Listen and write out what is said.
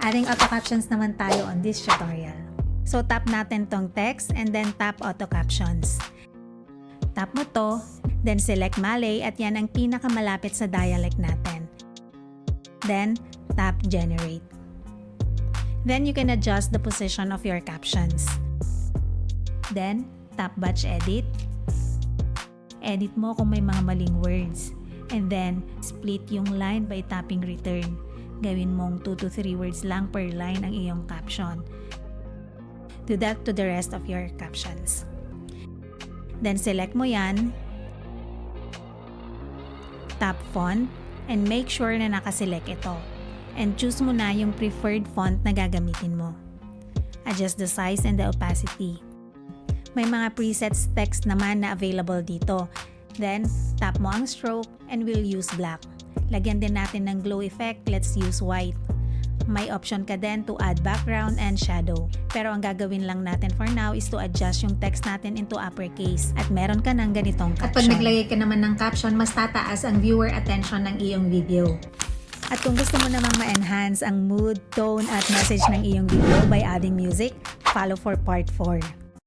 Adding auto captions naman tayo on this tutorial. So tap natin tong text and then tap auto captions. Tap mo to, then select Malay at yan ang pinakamalapit sa dialect natin. Then tap generate. Then you can adjust the position of your captions. Then tap batch edit. Edit mo kung may mga maling words. And then split yung line by tapping return. Gawin mong 2 to 3 words lang per line ang iyong caption. Do that to the rest of your captions. Then select mo yan. Tap font and make sure na nakaselect ito. And choose mo na yung preferred font na gagamitin mo. Adjust the size and the opacity. May mga presets text naman na available dito. Then tap mo ang stroke and we'll use black. Lagyan din natin ng glow effect, let's use white. May option ka din to add background and shadow. Pero ang gagawin lang natin for now is to adjust yung text natin into uppercase. At meron ka ng ganitong caption. At pag naglagay ka naman ng caption, mas tataas ang viewer attention ng iyong video. At kung gusto mo namang ma-enhance ang mood, tone at message ng iyong video by adding music, follow for part 4.